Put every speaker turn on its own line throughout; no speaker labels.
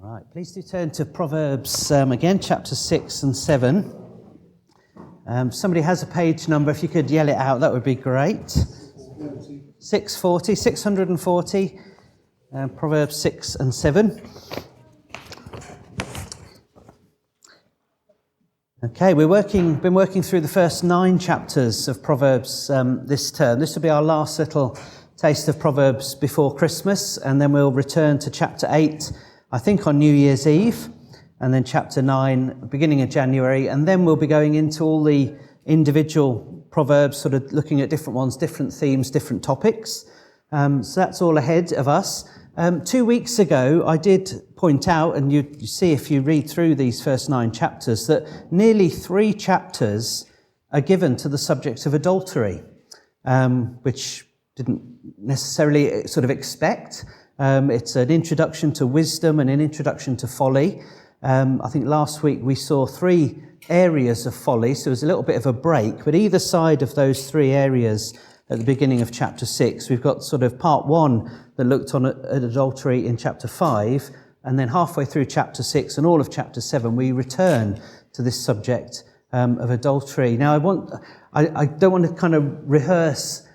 Right, please do turn to Proverbs again, chapter 6 and 7. Somebody has a page number, if you could yell it out, that would be great. 640, Proverbs 6 and 7. Okay, been working through the first 9 chapters of Proverbs this term. This will be our last little taste of Proverbs before Christmas, and then we'll return to chapter 8, I think on New Year's Eve, and then chapter 9, beginning of January, and then we'll be going into all the individual Proverbs, sort of looking at different ones, different themes, different topics. So that's all ahead of us. 2 weeks ago, I did point out, and you see if you read through these first 9 chapters, that nearly 3 chapters are given to the subject of adultery, which didn't necessarily sort of expect. It's an introduction to wisdom and an introduction to folly. I think last week we saw 3 areas of folly, so it was a little bit of a break. But either side of those 3 areas at the beginning of chapter 6, we've got sort of part 1 that looked on at adultery in chapter 5, and then halfway through chapter 6 and all of chapter 7, we return to this subject of adultery. Now, I don't want to kind of rehearse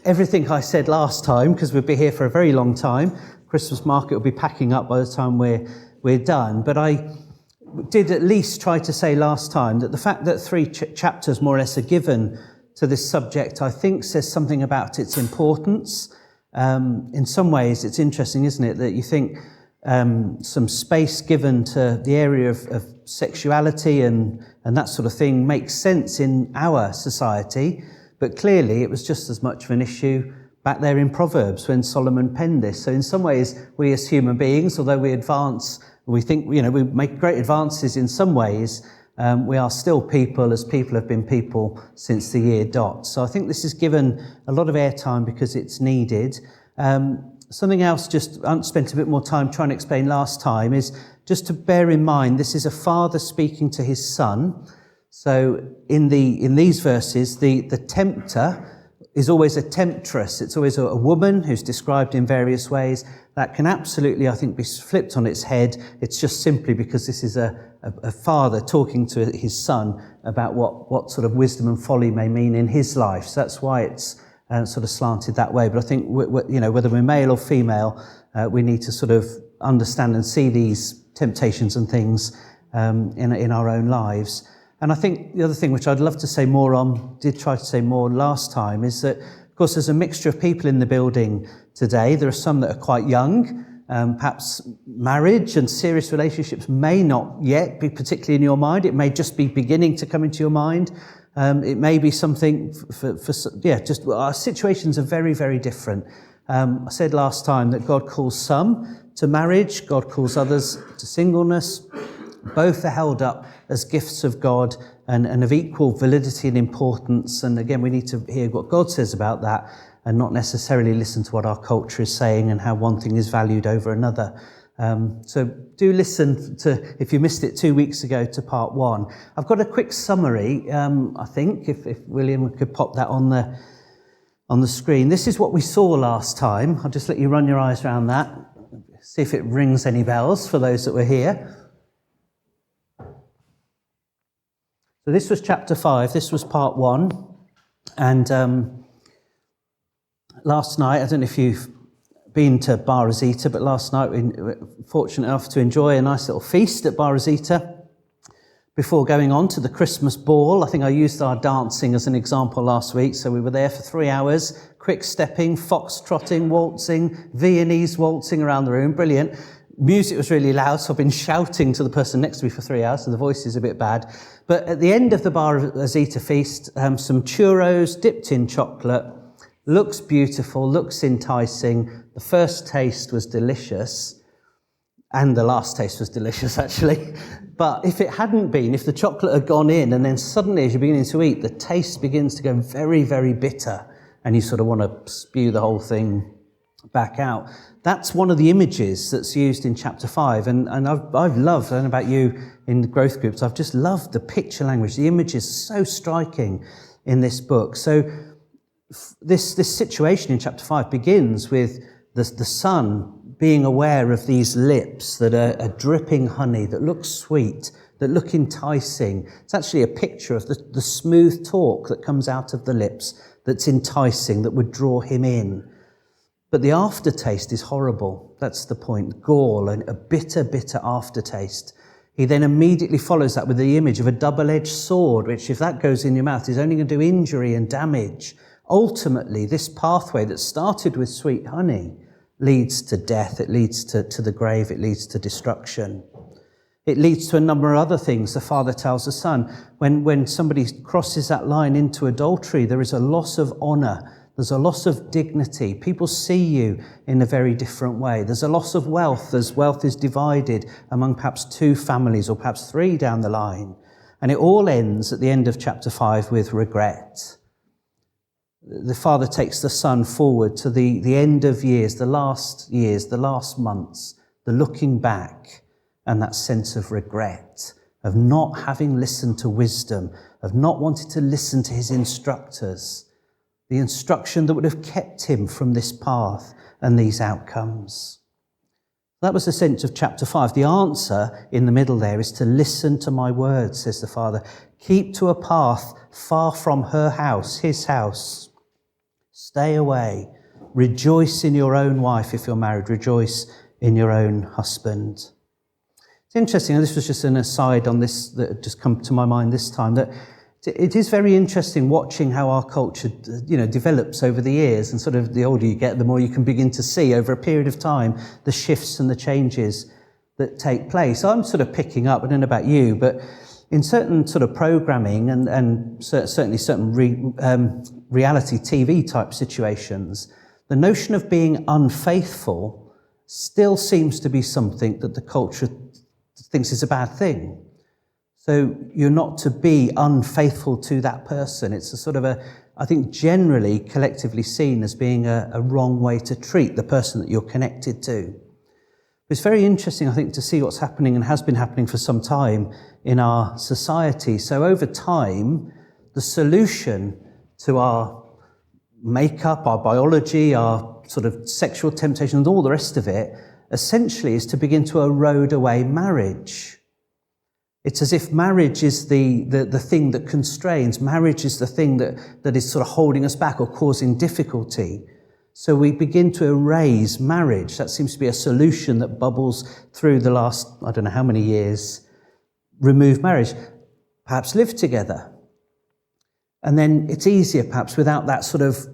everything I said last time, because we'll be here for a very long time. Christmas market will be packing up by the time we're done. But I did at least try to say last time that the fact that 3 chapters more or less are given to this subject, I think says something about its importance. In some ways, it's interesting, isn't it, that you think some space given to the area of sexuality and that sort of thing makes sense in our society. But clearly, it was just as much of an issue back there in Proverbs when Solomon penned this. So in some ways, we as human beings, although we advance, we think, we make great advances in some ways, we are still people as people have been people since the year dot. So I think this is given a lot of airtime because it's needed. Something else just I spent a bit more time trying to explain last time is just to bear in mind this is a father speaking to his son. So in these verses, the tempter is always a temptress. It's always a woman who's described in various ways. That can absolutely, I think, be flipped on its head. It's just simply because this is a father talking to his son about what sort of wisdom and folly may mean in his life. So that's why it's sort of slanted that way. But I think, whether we're male or female, we need to sort of understand and see these temptations and things in our own lives. And I think the other thing which I'd love to say more on, did try to say more last time, is that, of course, there's a mixture of people in the building today. There are some that are quite young. Perhaps marriage and serious relationships may not yet be particularly in your mind. It may just be beginning to come into your mind. It may be something just our situations are very, very different. I said last time that God calls some to marriage, God calls others to singleness. Both are held up as gifts of God and of equal validity and importance. And again, we need to hear what God says about that and not necessarily listen to what our culture is saying and how one thing is valued over another. So do listen to, if you missed it 2 weeks ago, to part 1. I've got a quick summary, I think, if William could pop that on the screen. This is what we saw last time. I'll just let you run your eyes around that, see if it rings any bells for those that were here. So this was chapter 5, this was part 1, and last night, I don't know if you've been to Bar Rosita, but last night we were fortunate enough to enjoy a nice little feast at Bar Rosita before going on to the Christmas ball. I think I used our dancing as an example last week, so we were there for 3 hours, quick stepping, fox-trotting, waltzing, Viennese waltzing around the room, brilliant. Music was really loud, so I've been shouting to the person next to me for 3 hours, so the voice is a bit bad. But at the end of the Bar Rosita feast, some churros dipped in chocolate. Looks beautiful, looks enticing. The first taste was delicious, and the last taste was delicious, actually. But if it hadn't been, if the chocolate had gone in, and then suddenly as you're beginning to eat, the taste begins to go very, very bitter, and you sort of want to spew the whole thing back out. That's one of the images that's used in chapter 5, and I've loved, I don't know about you in the growth groups, I've just loved the picture language. The image is so striking in this book. So this situation in chapter 5 begins with the son being aware of these lips that are dripping honey, that look sweet, that look enticing. It's actually a picture of the smooth talk that comes out of the lips that's enticing, that would draw him in. But the aftertaste is horrible. That's the point. Gall, and a bitter, bitter aftertaste. He then immediately follows that with the image of a double-edged sword, which, if that goes in your mouth, is only going to do injury and damage. Ultimately, this pathway that started with sweet honey leads to death, it leads to the grave, it leads to destruction. It leads to a number of other things. The father tells the son, when somebody crosses that line into adultery, there is a loss of honour. There's a loss of dignity. People see you in a very different way. There's a loss of wealth as wealth is divided among perhaps 2 families or perhaps 3 down the line. And it all ends at the end of chapter 5 with regret. The father takes the son forward to the end of years, the last months, the looking back, and that sense of regret, of not having listened to wisdom, of not wanting to listen to his instructors, the instruction that would have kept him from this path and these outcomes. That was the sense of chapter 5. The answer in the middle there is to listen to my words, says the father. Keep to a path far from her house, his house. Stay away. Rejoice in your own wife if you're married. Rejoice in your own husband. It's interesting, and this was just an aside on this that had just come to my mind this time, that it is very interesting watching how our culture, develops over the years, and sort of the older you get, the more you can begin to see over a period of time the shifts and the changes that take place. I'm sort of picking up, I don't know about you, but in certain sort of programming and certainly certain reality TV type situations, the notion of being unfaithful still seems to be something that the culture thinks is a bad thing. So you're not to be unfaithful to that person. It's a sort of I think generally collectively seen as being a wrong way to treat the person that you're connected to. It's very interesting, I think, to see what's happening and has been happening for some time in our society. So over time, the solution to our makeup, our biology, our sort of sexual temptation and all the rest of it, essentially is to begin to erode away marriage. It's as if marriage is the thing that constrains. Marriage is the thing that is sort of holding us back or causing difficulty. So we begin to erase marriage. That seems to be a solution that bubbles through the last, I don't know how many years. Remove marriage. Perhaps live together. And then it's easier perhaps without that sort of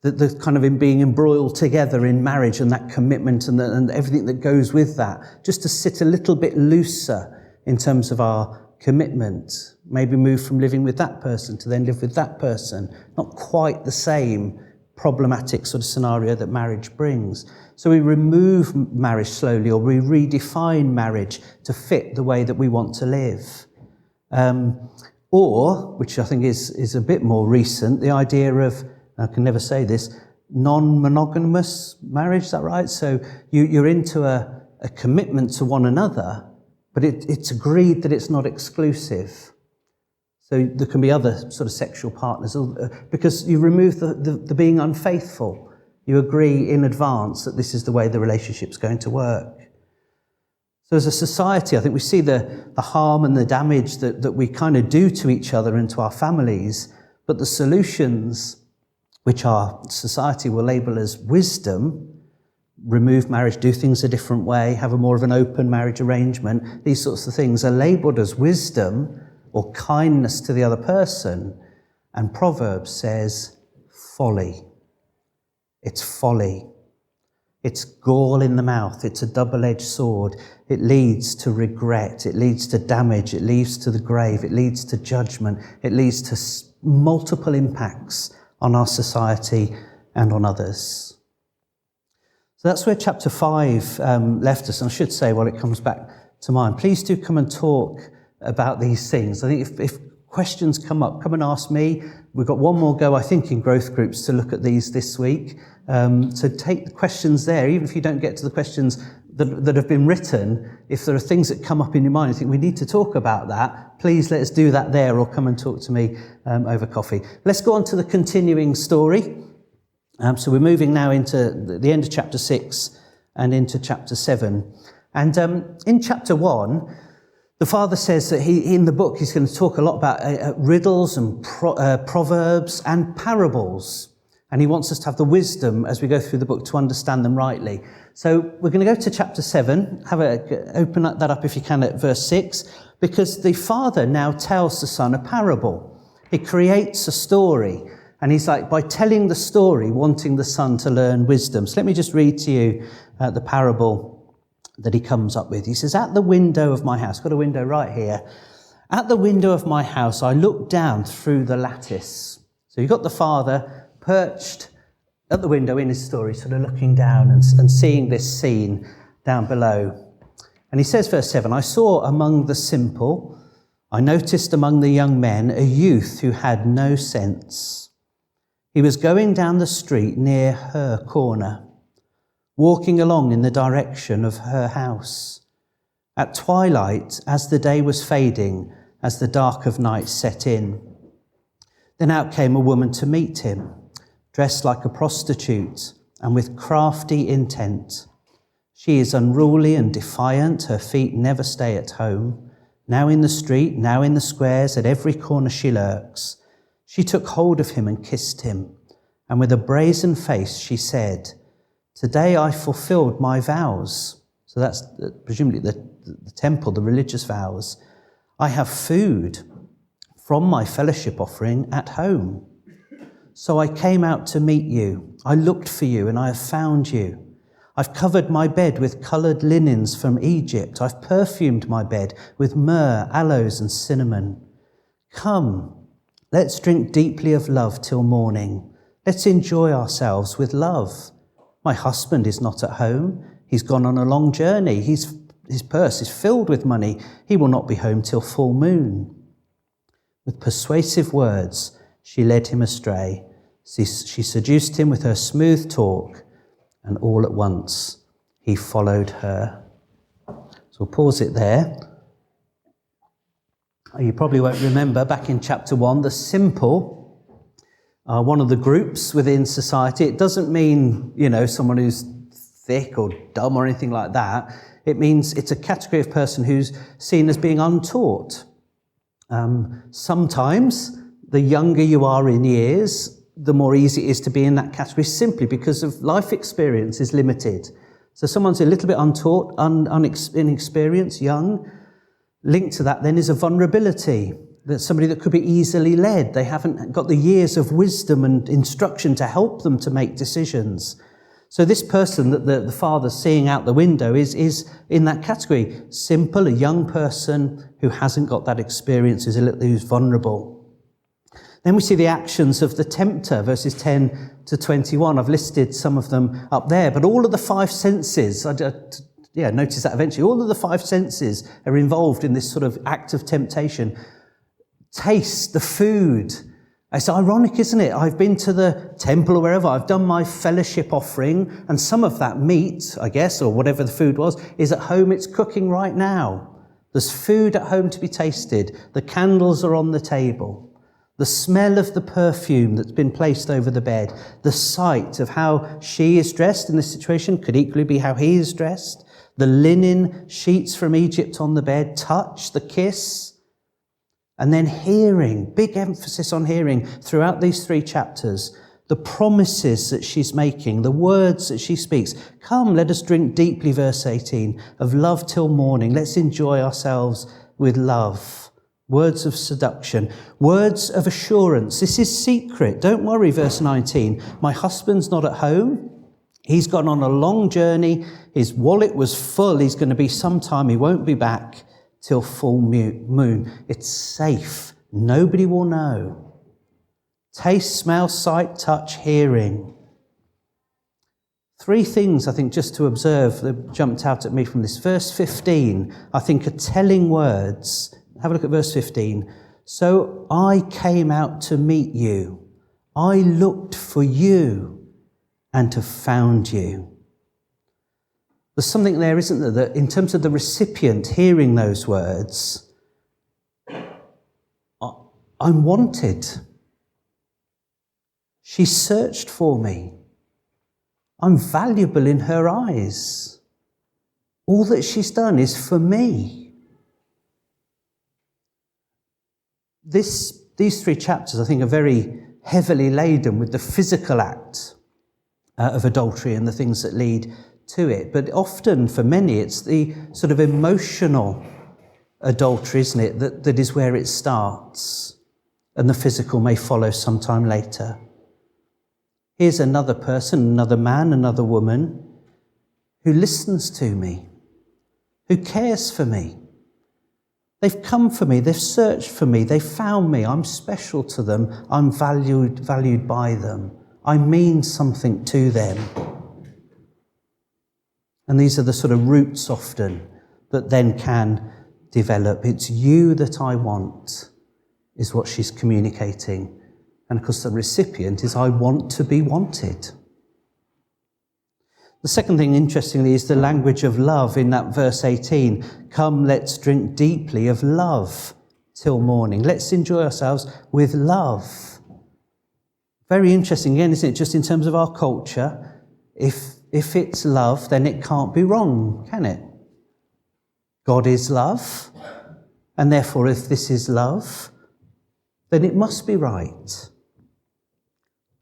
the kind of in being embroiled together in marriage and that commitment and everything that goes with that, just to sit a little bit looser in terms of our commitment. Maybe move from living with that person to then live with that person. Not quite the same problematic sort of scenario that marriage brings. So we remove marriage slowly, or we redefine marriage to fit the way that we want to live. Or, which I think is a bit more recent, the idea of, I can never say this, non-monogamous marriage, is that right? So you're into a commitment to one another, but it's agreed that it's not exclusive. So there can be other sort of sexual partners, because you remove the being unfaithful. You agree in advance that this is the way the relationship's going to work. So as a society, I think we see the harm and the damage that we kind of do to each other and to our families, but the solutions, which our society will label as wisdom, remove marriage, do things a different way, have a more of an open marriage arrangement, these sorts of things are labelled as wisdom or kindness to the other person. And Proverbs says folly. It's folly. It's gall in the mouth. It's a double-edged sword. It leads to regret. It leads to damage. It leads to the grave. It leads to judgment. It leads to multiple impacts on our society and on others. So that's where chapter 5 left us. And I should say, while it comes back to mind, please do come and talk about these things. I think if questions come up, come and ask me. We've got one more go, I think, in growth groups to look at these this week. So take the questions there, even if you don't get to the questions that have been written. If there are things that come up in your mind, I think we need to talk about that. Please let us do that there, or come and talk to me over coffee. Let's go on to the continuing story. So we're moving now into the end of chapter 6 and into chapter 7. And in chapter 1, the father says that in the book he's going to talk a lot about riddles and proverbs and parables. And he wants us to have the wisdom as we go through the book to understand them rightly. So we're going to go to chapter 7. Open that up if you can at verse 6, because the father now tells the son a parable. He creates a story, and he's like, by telling the story, wanting the son to learn wisdom. So let me just read to you the parable that he comes up with. He says, at the window of my house, got a window right here. At the window of my house, I looked down through the lattice. So you've got the father perched at the window in his story, sort of looking down and seeing this scene down below. And he says, verse 7, I saw among the simple, I noticed among the young men, a youth who had no sense. He was going down the street near her corner, walking along in the direction of her house. At twilight, as the day was fading, as the dark of night set in, then out came a woman to meet him, dressed like a prostitute and with crafty intent. She is unruly and defiant, her feet never stay at home. Now in the street, now in the squares, at every corner she lurks. She took hold of him and kissed him, and with a brazen face she said, today I fulfilled my vows. So that's presumably the temple, the religious vows. I have food from my fellowship offering at home. So I came out to meet you. I looked for you and I have found you. I've covered my bed with coloured linens from Egypt. I've perfumed my bed with myrrh, aloes and cinnamon. Come, let's drink deeply of love till morning. Let's enjoy ourselves with love. My husband is not at home. He's gone on a long journey. His purse is filled with money. He will not be home till full moon. With persuasive words, she led him astray. She seduced him with her smooth talk, and all at once he followed her. So we'll pause it there. You probably won't remember, back in chapter 1, the simple are one of the groups within society. It doesn't mean, someone who's thick or dumb or anything like that. It means it's a category of person who's seen as being untaught. Sometimes the younger you are in years, the more easy it is to be in that category, simply because of life experience is limited. So someone's a little bit untaught, inexperienced, young. Linked to that then is a vulnerability. That's somebody that could be easily led. They haven't got the years of wisdom and instruction to help them to make decisions. So this person that the father's seeing out the window is in that category. Simple, a young person who hasn't got that experience, who's vulnerable. Then we see the actions of the tempter, verses 10 to 21. I've listed some of them up there, but all of the five senses, notice that eventually, all of the five senses are involved in this sort of act of temptation. Taste, the food. It's ironic, isn't it? I've been to the temple or wherever, I've done my fellowship offering, and some of that meat, I guess, or whatever the food was, is at home, it's cooking right now. There's food at home to be tasted. The candles are on the table. The smell of the perfume that's been placed over the bed, the sight of how she is dressed in this situation could equally be how he is dressed, the linen sheets from Egypt on the bed, touch, the kiss, and then hearing, big emphasis on hearing throughout these 3 chapters, the promises that she's making, the words that she speaks. Come, let us drink deeply, verse 18, of love till morning. Let's enjoy ourselves with love. Words of seduction, words of assurance. This is secret. Don't worry, verse 19. My husband's not at home. He's gone on a long journey. His wallet was full. He's going to be sometime. He won't be back till full moon. It's safe. Nobody will know. Taste, smell, sight, touch, hearing. 3 things, I think, just to observe that jumped out at me from this. Verse 15, I think, are telling words. Have a look at verse 15. So I came out to meet you. I looked for you and have found you. There's something there, isn't there, that in terms of the recipient hearing those words, I'm wanted. She searched for me. I'm valuable in her eyes. All that she's done is for me. These three chapters, I think, are very heavily laden with the physical act of adultery and the things that lead to it. But often, for many, it's the sort of emotional adultery, isn't it, that is where it starts. And the physical may follow sometime later. Here's another person, another man, another woman who listens to me, who cares for me. They've come for me, they've searched for me, they've found me, I'm special to them, I'm valued by them, I mean something to them. And these are the sort of roots often that then can develop. It's you that I want, is what she's communicating. And of course the recipient is, I want to be wanted. The second thing, interestingly, is the language of love in that verse 18. Come, let's drink deeply of love till morning. Let's enjoy ourselves with love. Very interesting, again, isn't it? Just in terms of our culture, if it's love, then it can't be wrong, can it? God is love, and therefore if this is love, then it must be right.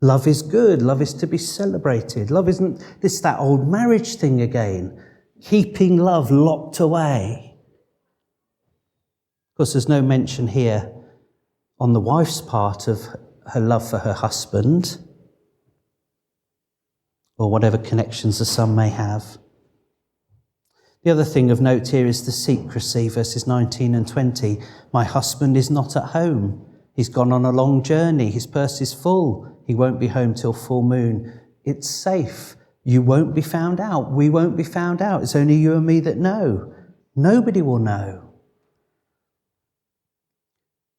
Love is good. Love is to be celebrated. Love isn't that old marriage thing again, keeping love locked away. Of course, there's no mention here on the wife's part of her love for her husband or whatever connections the son may have. The other thing of note here is the secrecy, verses 19 and 20. My husband is not at home. He's gone on a long journey. His purse is full. He won't be home till full moon. It's safe. You won't be found out. We won't be found out. It's only you and me that know. Nobody will know.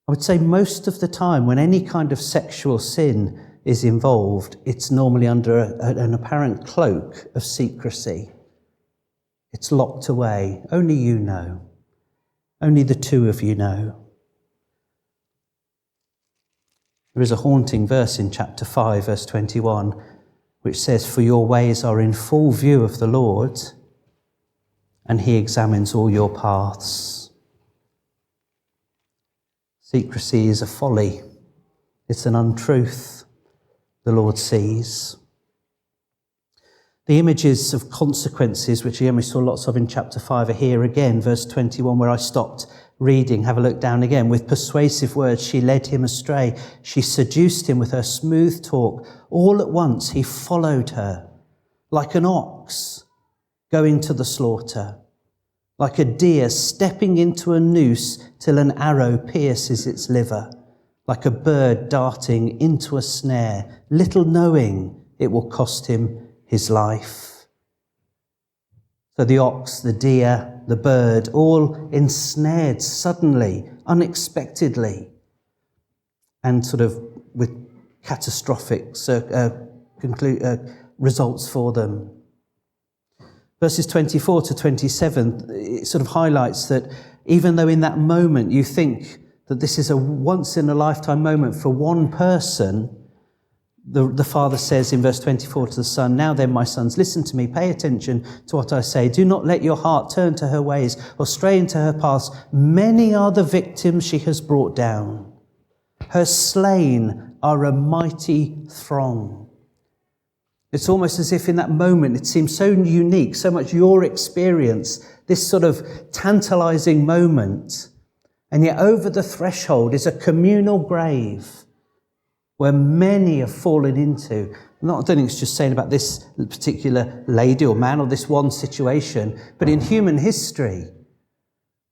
I would say most of the time when any kind of sexual sin is involved, it's normally under an apparent cloak of secrecy. It's locked away. Only you know. Only the two of you know. There is a haunting verse in chapter 5, verse 21, which says, for your ways are in full view of the Lord, and he examines all your paths. Secrecy is a folly. It's an untruth the Lord sees. The images of consequences, which again we saw lots of in chapter 5, are here again, verse 21, where I stopped reading. Have a look down again. With persuasive words, she led him astray. She seduced him with her smooth talk. All at once, he followed her like an ox going to the slaughter, like a deer stepping into a noose till an arrow pierces its liver, like a bird darting into a snare, little knowing it will cost him his life. So the ox, the deer, the bird, all ensnared suddenly, unexpectedly, and sort of with catastrophic results for them. Verses 24 to 27, it sort of highlights that even though in that moment you think that this is a once-in-a-lifetime moment for one person, the father says in verse 24 to the son, now then, my sons, listen to me, pay attention to what I say. Do not let your heart turn to her ways or stray into her paths. Many are the victims she has brought down. Her slain are a mighty throng. It's almost as if in that moment it seems so unique, so much your experience, this sort of tantalizing moment. And yet over the threshold is a communal grave where many have fallen into. I don't think it's just saying about this particular lady or man or this one situation, but in human history,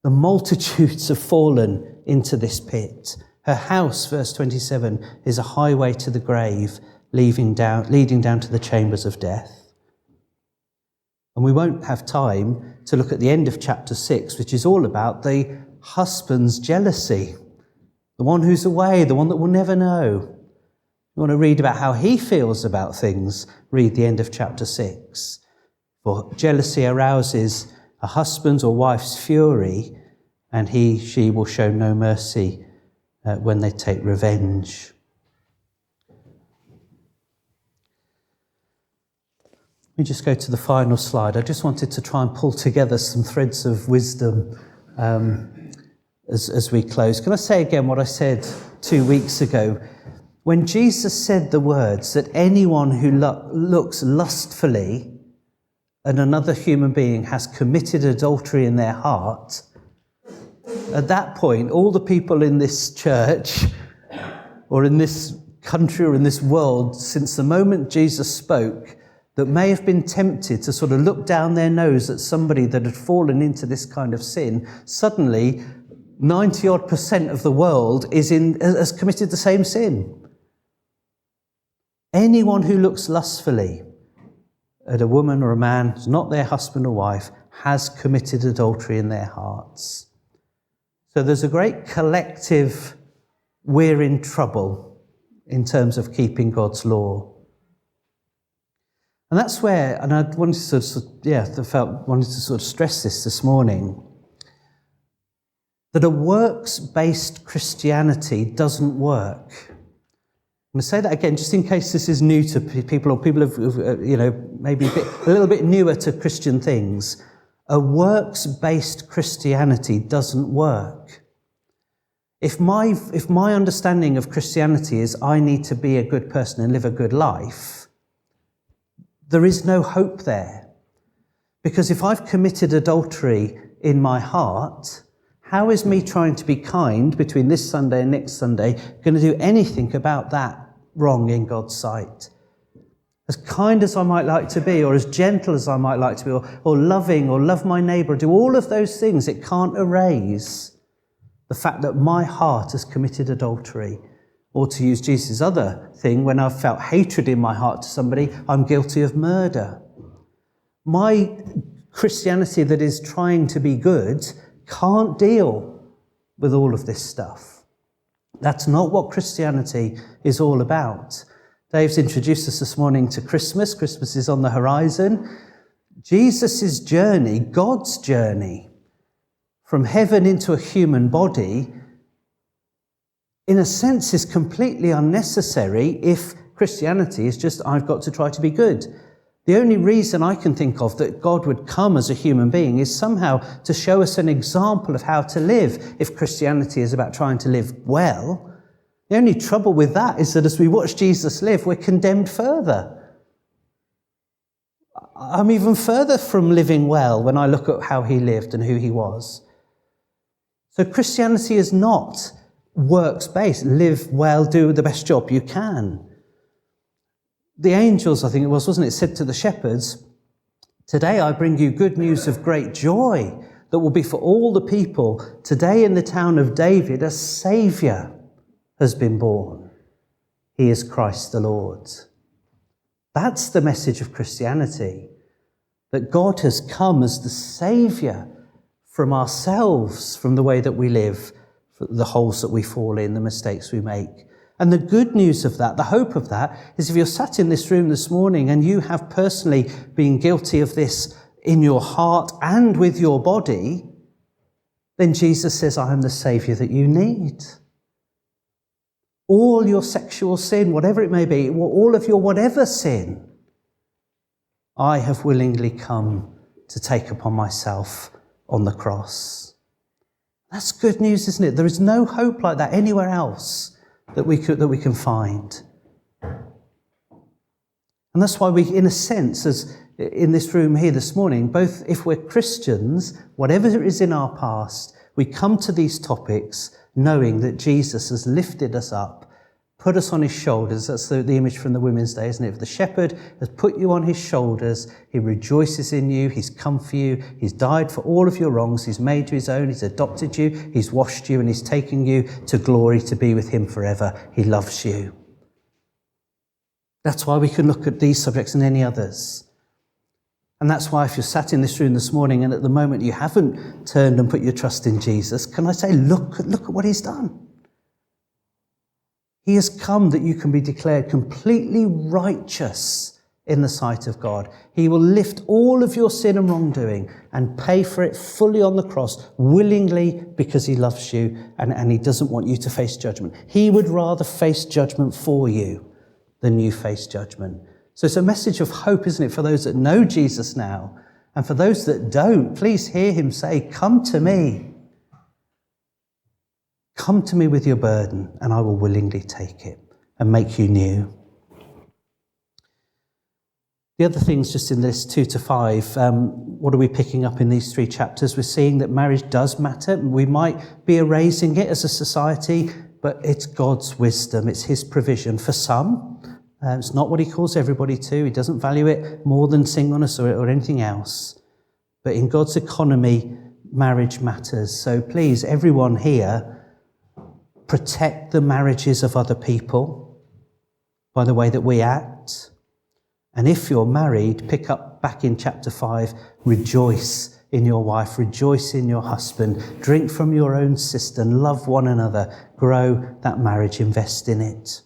the multitudes have fallen into this pit. Her house, verse 27, is a highway to the grave, leading down to the chambers of death. And we won't have time to look at the end of chapter 6, which is all about the husband's jealousy, the one who's away, the one that will never know. You want to read about how he feels about things, read the end of chapter 6. For jealousy arouses a husband's or wife's fury, and she will show no mercy when they take revenge. Let me just go to the final slide. I just wanted to try and pull together some threads of wisdom as we close. Can I say again what I said 2 weeks ago? When Jesus said the words that anyone who looks lustfully at another human being has committed adultery in their heart, at that point, all the people in this church or in this country or in this world, since the moment Jesus spoke, that may have been tempted to sort of look down their nose at somebody that had fallen into this kind of sin, suddenly 90% of the world has committed the same sin. Anyone who looks lustfully at a woman or a man who's not their husband or wife has committed adultery in their hearts. So there's a great collective, we're in trouble in terms of keeping God's law. And that's where, and I wanted to sort of stress this morning, that a works-based Christianity doesn't work. I'm going to say that again, just in case this is new to people, or people who maybe a little bit newer to Christian things. A works-based Christianity doesn't work. If my understanding of Christianity is I need to be a good person and live a good life, there is no hope there. Because if I've committed adultery in my heart, how is me trying to be kind between this Sunday and next Sunday going to do anything about that wrong in God's sight? As kind as I might like to be, or as gentle as I might like to be, or loving, or love my neighbour, do all of those things, it can't erase the fact that my heart has committed adultery. Or to use Jesus' other thing, when I've felt hatred in my heart to somebody, I'm guilty of murder. My Christianity that is trying to be good can't deal with all of this stuff. That's not what Christianity is all about. Dave's introduced us this morning to Christmas. Christmas is on the horizon. Jesus' journey, God's journey, from heaven into a human body, in a sense, is completely unnecessary if Christianity is just, I've got to try to be good. The only reason I can think of that God would come as a human being is somehow to show us an example of how to live. If Christianity is about trying to live well, the only trouble with that is that as we watch Jesus live, we're condemned further. I'm even further from living well when I look at how he lived and who he was. So Christianity is not works-based. Live well, do the best job you can. The angels, I think it was, wasn't it, said to the shepherds, today I bring you good news of great joy that will be for all the people. Today in the town of David, a Saviour has been born. He is Christ the Lord. That's the message of Christianity, that God has come as the Saviour from ourselves, from the way that we live, the holes that we fall in, the mistakes we make. And the good news of that, the hope of that, is if you're sat in this room this morning and you have personally been guilty of this in your heart and with your body, then Jesus says, I am the Saviour that you need. All your sexual sin, whatever it may be, all of your whatever sin, I have willingly come to take upon myself on the cross. That's good news, isn't it? There is no hope like that anywhere else that we can find. And that's why we, in a sense, as in this room here this morning, both if we're Christians, whatever it is in our past, we come to these topics knowing that Jesus has lifted us up, put us on his shoulders. That's the image from the Women's Day, isn't it? If the shepherd has put you on his shoulders, he rejoices in you, he's come for you, he's died for all of your wrongs, he's made you his own, he's adopted you, he's washed you, and he's taken you to glory to be with him forever. He loves you. That's why we can look at these subjects and any others. And that's why if you're sat in this room this morning and at the moment you haven't turned and put your trust in Jesus, can I say, look at what he's done. He has come that you can be declared completely righteous in the sight of God. He will lift all of your sin and wrongdoing and pay for it fully on the cross, willingly, because he loves you and he doesn't want you to face judgment. He would rather face judgment for you than you face judgment. So it's a message of hope, isn't it, for those that know Jesus now. And for those that don't, please hear him say, come to me. Come to me with your burden, and I will willingly take it and make you new. The other things just in this 2 to 5, what are we picking up in these 3 chapters? We're seeing that marriage does matter. We might be erasing it as a society, but it's God's wisdom. It's his provision for some. It's not what he calls everybody to. He doesn't value it more than singleness or anything else. But in God's economy, marriage matters. So please, everyone here, protect the marriages of other people by the way that we act. And if you're married, pick up back in chapter 5, rejoice in your wife, rejoice in your husband, drink from your own cistern, love one another, grow that marriage, invest in it.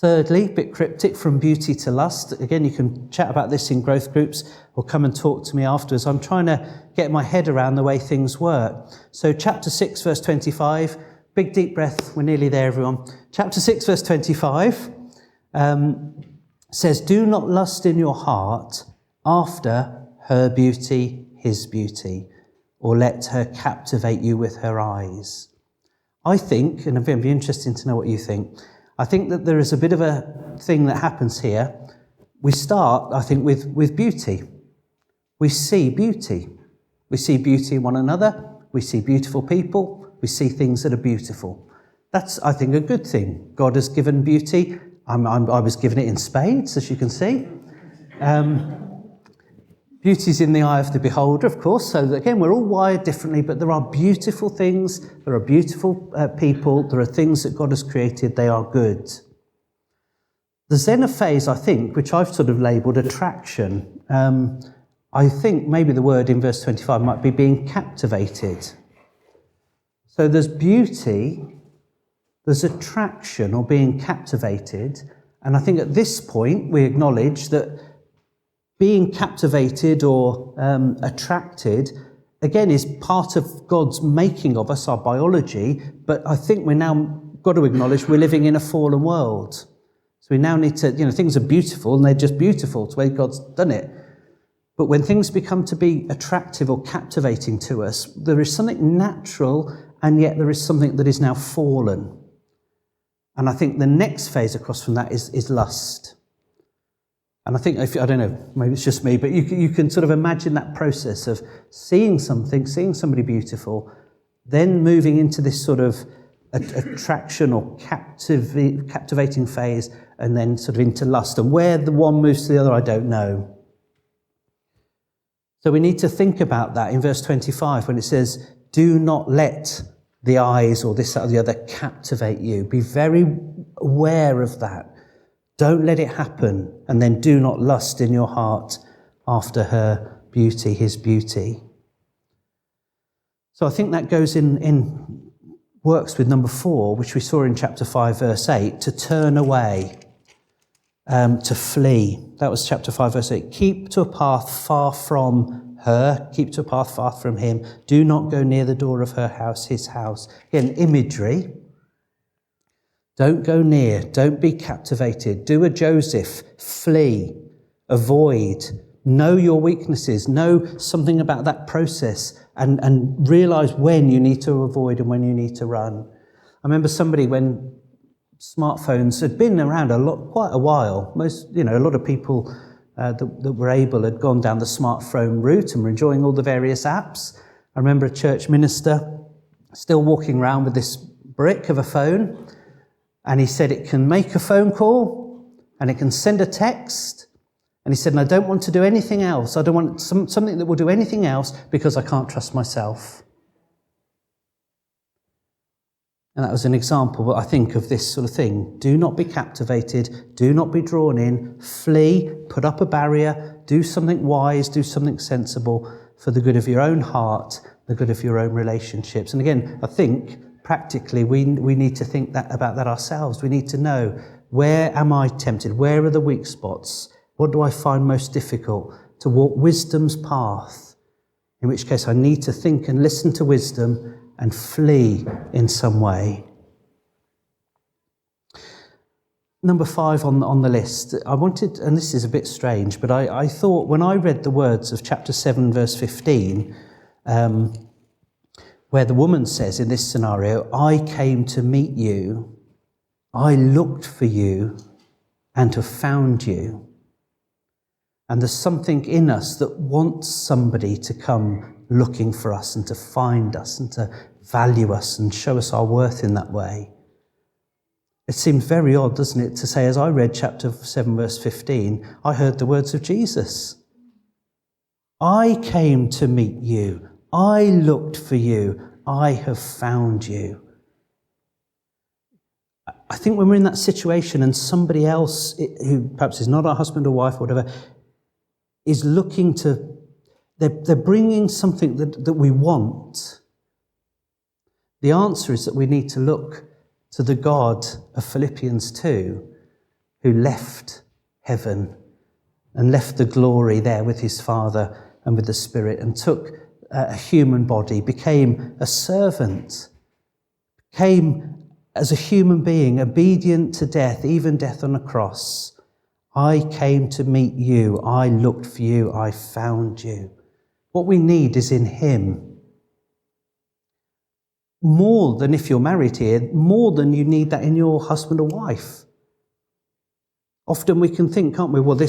Thirdly, a bit cryptic, from beauty to lust. Again, you can chat about this in growth groups or come and talk to me afterwards. I'm trying to get my head around the way things work. So chapter 6, verse 25, big deep breath, we're nearly there, everyone. Chapter 6, verse 25, says, do not lust in your heart after her beauty, his beauty, or let her captivate you with her eyes. I think, and it'd be interesting to know what you think, I think that there is a bit of a thing that happens here. We start, I think, with beauty. We see beauty. We see beauty in one another. We see beautiful people. We see things that are beautiful. That's, I think, a good thing. God has given beauty. I was given it in spades, as you can see. Beauty's in the eye of the beholder, of course. So again, we're all wired differently, but there are beautiful things. There are beautiful people. There are things that God has created. They are good. There's then a phase, I think, which I've sort of labelled attraction. I think maybe the word in verse 25 might be being captivated. So there's beauty. There's attraction or being captivated. And I think at this point we acknowledge that being captivated or attracted, again, is part of God's making of us, our biology. But I think we now got to acknowledge we're living in a fallen world. So we now need to, things are beautiful and they're just beautiful. It's the way God's done it. But when things become to be attractive or captivating to us, there is something natural and yet there is something that is now fallen. And I think the next phase across from that is lust. And I think, I don't know, maybe it's just me, but you can sort of imagine that process of seeing something, seeing somebody beautiful, then moving into this sort of attraction or captivating phase, and then sort of into lust. And where the one moves to the other, I don't know. So we need to think about that in verse 25 when it says, do not let the eyes or this, that, or the other captivate you. Be very aware of that. Don't let it happen. And then do not lust in your heart after her beauty, his beauty. So I think that goes in works with number 4, which we saw in chapter 5, verse 8, to turn away, to flee. That was chapter 5, verse 8. Keep to a path far from her. Keep to a path far from him. Do not go near the door of her house, his house. Again, imagery. Don't go near. Don't be captivated. Do a Joseph. Flee. Avoid. Know your weaknesses. Know something about that process and realise when you need to avoid and when you need to run. I remember somebody when smartphones had been around quite a while. A lot of people that were able had gone down the smartphone route and were enjoying all the various apps. I remember a church minister still walking around with this brick of a phone, and he said it can make a phone call and it can send a text. And he said, and I don't want to do anything else. I don't want something that will do anything else because I can't trust myself. And that was an example, I think, of this sort of thing. Do not be captivated. Do not be drawn in. Flee. Put up a barrier. Do something wise. Do something sensible for the good of your own heart, the good of your own relationships. And again, I think practically we need to think about that ourselves. We need to know, where am I tempted? Where are the weak spots? What do I find most difficult? To walk wisdom's path. In which case I need to think and listen to wisdom and flee in some way. number 5 on the list, I wanted, and this is a bit strange, but I thought when I read the words of chapter 7, verse 15, where the woman says in this scenario, I came to meet you, I looked for you, and have found you. And there's something in us that wants somebody to come looking for us and to find us and to value us and show us our worth in that way. It seems very odd, doesn't it, to say, as I read chapter 7, verse 15, I heard the words of Jesus. I came to meet you. I looked for you. I have found you. I think when we're in that situation and somebody else, who perhaps is not our husband or wife or whatever, is looking to, they're bringing something that we want, the answer is that we need to look to the God of Philippians 2, who left heaven and left the glory there with his Father and with the Spirit, and took a human body, became a servant, came as a human being, obedient to death, even death on a cross. I came to meet you. I looked for you. I found you. What we need is in him. More than if you're married here, more than you need that in your husband or wife. Often we can think, can't we, well,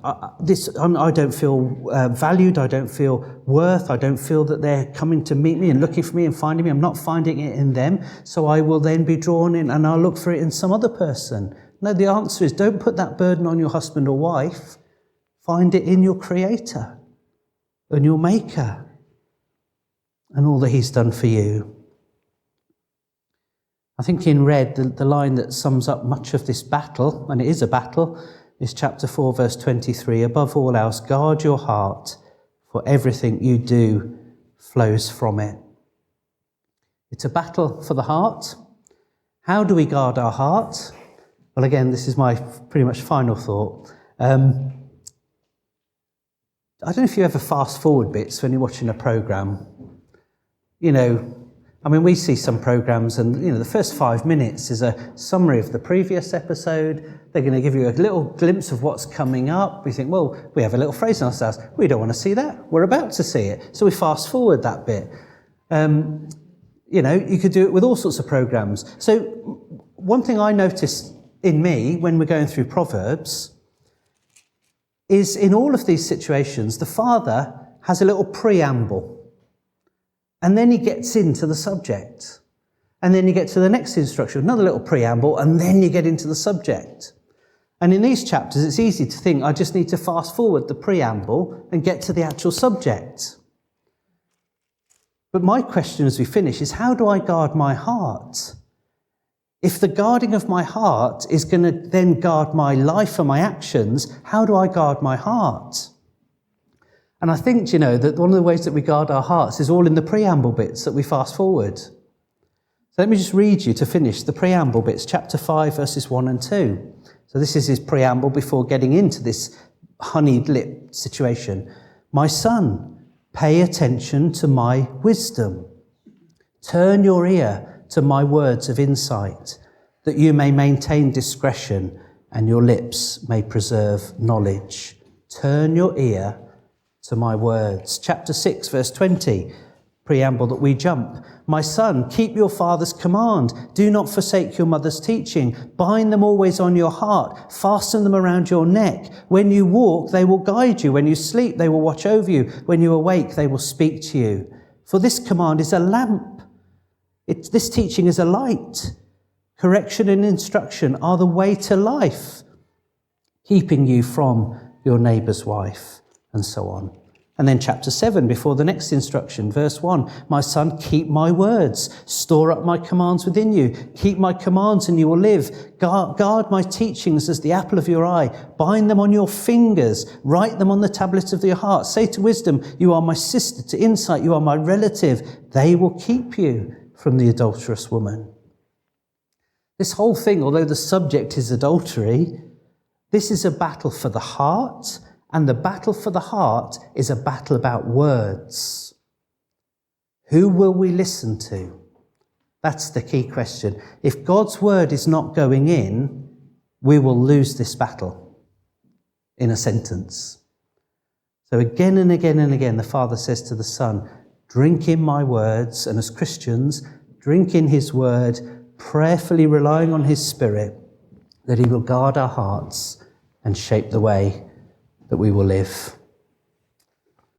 I don't feel valued, I don't feel worth, I don't feel that they're coming to meet me and looking for me and finding me. I'm not finding it in them, so I will then be drawn in and I'll look for it in some other person. No, the answer is don't put that burden on your husband or wife. Find it in your Creator and your Maker and all that he's done for you. I think in red, the line that sums up much of this battle, and it is a battle, is chapter 4, verse 23. Above all else, guard your heart, for everything you do flows from it. It's a battle for the heart. How do we guard our heart? Well, again, this is my pretty much final thought. I don't know if you ever fast forward bits when you're watching a programme. You know, I mean, we see some programmes and, the first 5 minutes is a summary of the previous episode. They're going to give you a little glimpse of what's coming up. We think, well, we have a little phrase in ourselves. We don't want to see that. We're about to see it. So we fast forward that bit. You could do it with all sorts of programmes. So one thing I noticed in me when we're going through Proverbs is in all of these situations, the father has a little preamble. And then he gets into the subject. And then you get to the next instruction, another little preamble, and then you get into the subject. And in these chapters, it's easy to think, I just need to fast forward the preamble and get to the actual subject. But my question as we finish is, how do I guard my heart? If the guarding of my heart is going to then guard my life and my actions, how do I guard my heart? And I think, that one of the ways that we guard our hearts is all in the preamble bits that we fast forward. So let me just read you to finish the preamble bits, chapter 5, verses 1 and 2. So this is his preamble before getting into this honeyed lip situation. My son, pay attention to my wisdom. Turn your ear to my words of insight, that you may maintain discretion and your lips may preserve knowledge. Turn your ear to my words. Chapter 6, verse 20, preamble that we jump. My son, keep your father's command. Do not forsake your mother's teaching. Bind them always on your heart. Fasten them around your neck. When you walk, they will guide you. When you sleep, they will watch over you. When you awake, they will speak to you. For this command is a lamp. This teaching is a light. Correction and instruction are the way to life, keeping you from your neighbour's wife, and so on. And then chapter 7, before the next instruction, verse 1, my son, keep my words, store up my commands within you, keep my commands and you will live, guard my teachings as the apple of your eye, bind them on your fingers, write them on the tablets of your heart, say to wisdom, you are my sister, to insight, you are my relative, they will keep you from the adulterous woman. This whole thing, although the subject is adultery, this is a battle for the heart. And the battle for the heart is a battle about words. Who will we listen to? That's the key question. If God's word is not going in, we will lose this battle in a sentence. So again and again and again, the Father says to the Son, drink in my words, and as Christians, drink in his word, prayerfully relying on his Spirit, that he will guard our hearts and shape the way that we will live.